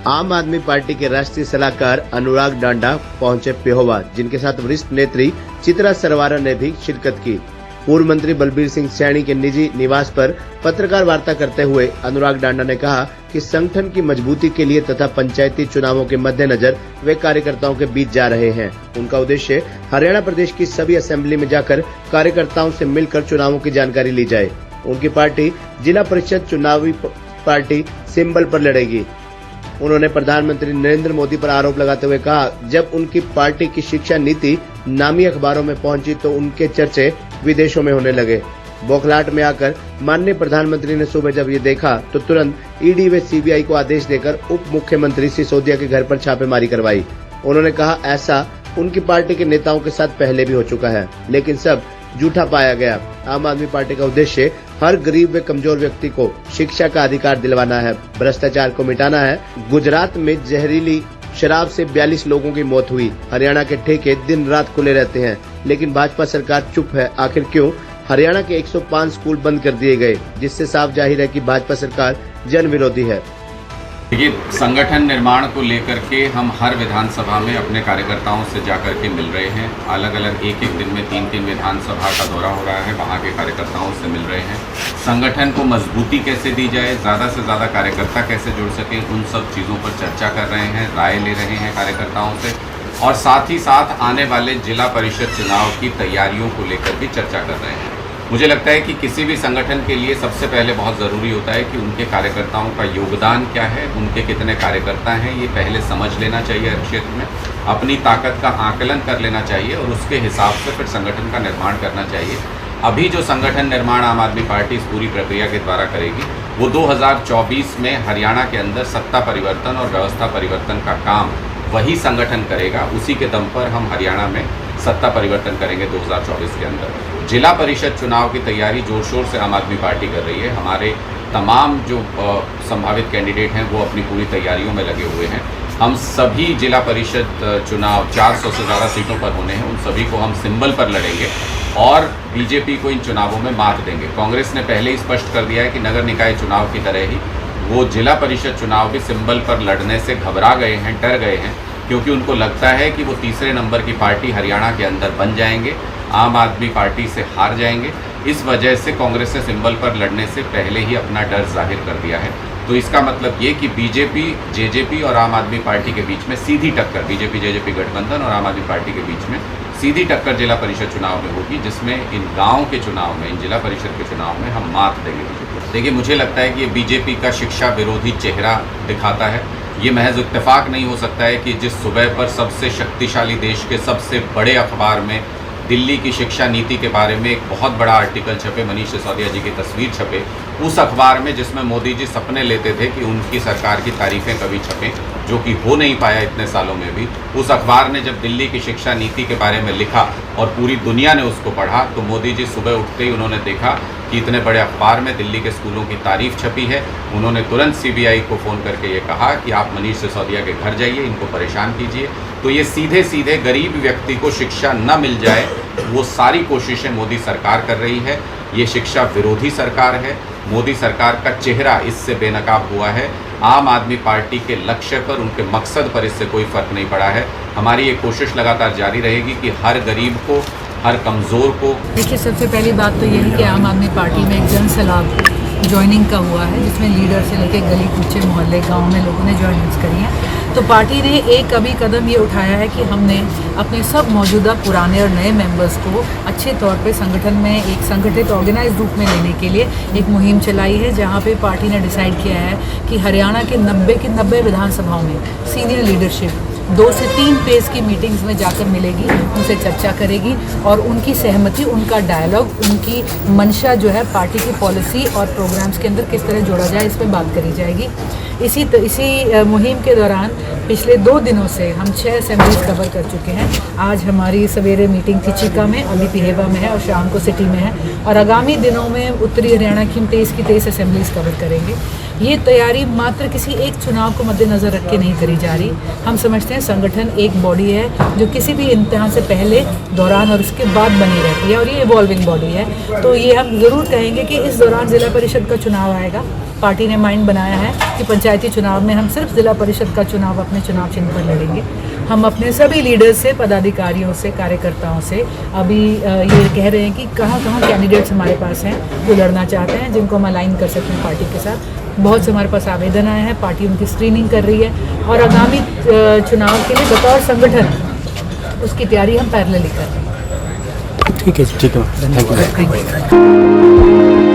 आम आदमी पार्टी के राष्ट्रीय सलाहकार अनुराग डांडा पहुंचे पेहोवा, जिनके साथ वरिष्ठ नेत्री चित्रा सरवारा ने भी शिरकत की। पूर्व मंत्री बलबीर सिंह सैनी के निजी निवास पर पत्रकार वार्ता करते हुए अनुराग डांडा ने कहा कि संगठन की मजबूती के लिए तथा पंचायती चुनावों के मद्देनजर वे कार्यकर्ताओं के बीच जा रहे हैं। उनका उद्देश्य हरियाणा प्रदेश की सभी असेंबली में जाकर कार्यकर्ताओं से मिलकर चुनावों की जानकारी ली जाए। उनकी पार्टी जिला परिषद चुनावी पार्टी सिंबल पर लड़ेगी। उन्होंने प्रधानमंत्री नरेंद्र मोदी पर आरोप लगाते हुए कहा, जब उनकी पार्टी की शिक्षा नीति नामी अखबारों में पहुंची तो उनके चर्चे विदेशों में होने लगे। बौखलाहट में आकर माननीय प्रधानमंत्री ने सुबह जब ये देखा तो तुरंत ईडी व सीबीआई को आदेश देकर उप मुख्यमंत्री सिसोदिया के घर पर छापेमारी करवाई। उन्होंने कहा, ऐसा उनकी पार्टी के नेताओं के साथ पहले भी हो चुका है, लेकिन सब झूठा पाया गया। आम आदमी पार्टी का उद्देश्य हर गरीब व कमजोर व्यक्ति को शिक्षा का अधिकार दिलवाना है, भ्रष्टाचार को मिटाना है। गुजरात में जहरीली शराब से 42 लोगों की मौत हुई। हरियाणा के ठेके दिन रात खुले रहते हैं, लेकिन भाजपा सरकार चुप है। आखिर क्यों? हरियाणा के 105 स्कूल बंद कर दिए गए, जिससे साफ जाहिर है कि भाजपा सरकार जन विरोधी है। देखिए, संगठन निर्माण को लेकर के हम हर विधानसभा में अपने कार्यकर्ताओं से जाकर के मिल रहे हैं। अलग अलग एक दिन में 3-3 विधानसभा का दौरा हो रहा है, वहाँ के कार्यकर्ताओं से मिल रहे हैं। संगठन को मजबूती कैसे दी जाए, ज़्यादा से ज़्यादा कार्यकर्ता कैसे जुड़ सके, उन सब चीज़ों पर चर्चा कर रहे हैं, राय ले रहे हैं कार्यकर्ताओं से, और साथ ही साथ आने वाले जिला परिषद चुनाव की तैयारियों को लेकर भी चर्चा कर रहे हैं। मुझे लगता है कि किसी भी संगठन के लिए सबसे पहले बहुत ज़रूरी होता है कि उनके कार्यकर्ताओं का योगदान क्या है, उनके कितने कार्यकर्ता हैं, ये पहले समझ लेना चाहिए। हर क्षेत्र में अपनी ताकत का आकलन कर लेना चाहिए और उसके हिसाब से फिर संगठन का निर्माण करना चाहिए। अभी जो संगठन निर्माण आम आदमी पार्टी इस पूरी प्रक्रिया के द्वारा करेगी, वो 2024 में हरियाणा के अंदर सत्ता परिवर्तन और व्यवस्था परिवर्तन का काम वही संगठन करेगा। उसी के दम पर हम हरियाणा में सत्ता परिवर्तन करेंगे 2024 के अंदर। जिला परिषद चुनाव की तैयारी जोर शोर से आम आदमी पार्टी कर रही है। हमारे तमाम जो संभावित कैंडिडेट हैं वो अपनी पूरी तैयारियों में लगे हुए हैं। हम सभी जिला परिषद चुनाव 400 से ज़्यादा सीटों पर होने हैं, उन सभी को हम सिंबल पर लड़ेंगे और बीजेपी को इन चुनावों में मात देंगे। कांग्रेस ने पहले ही स्पष्ट कर दिया है कि नगर निकाय चुनाव की तरह ही वो जिला परिषद चुनाव भी सिंबल पर लड़ने से घबरा गए हैं, डर गए हैं, क्योंकि उनको लगता है कि वो तीसरे नंबर की पार्टी हरियाणा के अंदर बन जाएंगे, आम आदमी पार्टी से हार जाएंगे। इस वजह से कांग्रेस ने सिंबल पर लड़ने से पहले ही अपना डर जाहिर कर दिया है। तो इसका मतलब ये कि बीजेपी, जेजेपी और आम आदमी पार्टी के बीच में सीधी टक्कर, बीजेपी जेजेपी गठबंधन और आम आदमी पार्टी के बीच में सीधी टक्कर जिला परिषद चुनाव में होगी, जिसमें इन गाँव के चुनाव में, इन जिला परिषद के चुनाव में हम मात देंगे बीजेपी। देखिए, मुझे लगता है कि ये बीजेपी का शिक्षा विरोधी चेहरा दिखाता है। ये महज इत्तेफाक नहीं हो सकता है कि जिस सुबह पर सबसे शक्तिशाली देश के सबसे बड़े अखबार में दिल्ली की शिक्षा नीति के बारे में एक बहुत बड़ा आर्टिकल छपे, मनीष सिसोदिया जी की तस्वीर छपे, उस अखबार में जिसमें मोदी जी सपने लेते थे कि उनकी सरकार की तारीफें कभी छपें, जो कि हो नहीं पाया इतने सालों में भी। उस अखबार ने जब दिल्ली की शिक्षा नीति के बारे में लिखा और पूरी दुनिया ने उसको पढ़ा, तो मोदी जी सुबह उठते ही उन्होंने देखा कि इतने बड़े अखबार में दिल्ली के स्कूलों की तारीफ छपी है। उन्होंने तुरंत सीबीआई को फ़ोन करके ये कहा कि आप मनीष सिसोदिया के घर जाइए, इनको परेशान कीजिए। तो ये सीधे सीधे गरीब व्यक्ति को शिक्षा न मिल जाए, वो सारी कोशिशें मोदी सरकार कर रही है। ये शिक्षा विरोधी सरकार है। मोदी सरकार का चेहरा इससे बेनकाब हुआ है। आम आदमी पार्टी के लक्ष्य पर, उनके मकसद पर इससे कोई फ़र्क नहीं पड़ा है। हमारी ये कोशिश लगातार जारी रहेगी कि हर गरीब को, हर कमज़ोर को। देखिए, सबसे पहली बात तो यही कि आम आदमी पार्टी में एक जन सलाह ज्वाइनिंग का हुआ है, जिसमें लीडर से लेकर गली कूचे मोहल्ले गांव में लोगों ने ज्वाइनिंग्स करी हैं। तो पार्टी ने एक अभी कदम ये उठाया है कि हमने अपने सब मौजूदा पुराने और नए मेंबर्स को अच्छे तौर पे संगठन में एक संगठित ऑर्गेनाइज रूप में लेने के लिए एक मुहिम चलाई है, जहाँ पे पार्टी ने डिसाइड किया है कि हरियाणा के 90 विधानसभाओं में सीनियर लीडरशिप 2 से 3 पेज की मीटिंग्स में जाकर मिलेगी, उनसे चर्चा करेगी और उनकी सहमति, उनका डायलॉग, उनकी मंशा जो है पार्टी की पॉलिसी और प्रोग्राम्स के अंदर किस तरह जोड़ा जाए, इस पर बात करी जाएगी। इसी मुहिम के दौरान पिछले 2 दिनों से हम 6 असेंबलीज कवर कर चुके हैं। आज हमारी सवेरे मीटिंग थी चिका में, अभी पिहेवा में है और शाम को सिटी में है, और आगामी दिनों में उत्तरी हरियाणा की हम 23 की 23 असेंबलीज कवर करेंगे। ये तैयारी मात्र किसी एक चुनाव को मद्देनज़र रख के नहीं करी जा रही। हम समझते हैं संगठन एक बॉडी है जो किसी भी इम्तिहान से पहले, दौरान और उसके बाद बनी रहती है, और ये इवॉल्विंग बॉडी है। तो ये हम ज़रूर कहेंगे कि इस दौरान ज़िला परिषद का चुनाव आएगा, पार्टी ने माइंड बनाया है कि पंचायती चुनाव में हम सिर्फ जिला परिषद का चुनाव अपने चुनाव चिन्ह पर लड़ेंगे। हम अपने सभी लीडर्स से, पदाधिकारियों से, कार्यकर्ताओं से अभी ये कह रहे हैं कि कहाँ कैंडिडेट्स हमारे पास हैं जो लड़ना चाहते हैं, जिनको हम अलाइन कर सकते हैं पार्टी के साथ। बहुत से हमारे पास आवेदन आए हैं, पार्टी उनकी स्क्रीनिंग कर रही है और आगामी चुनाव के लिए बतौर संगठन उसकी तैयारी हम पैरेलली कर रहे हैं। ठीक है, थैंक यू।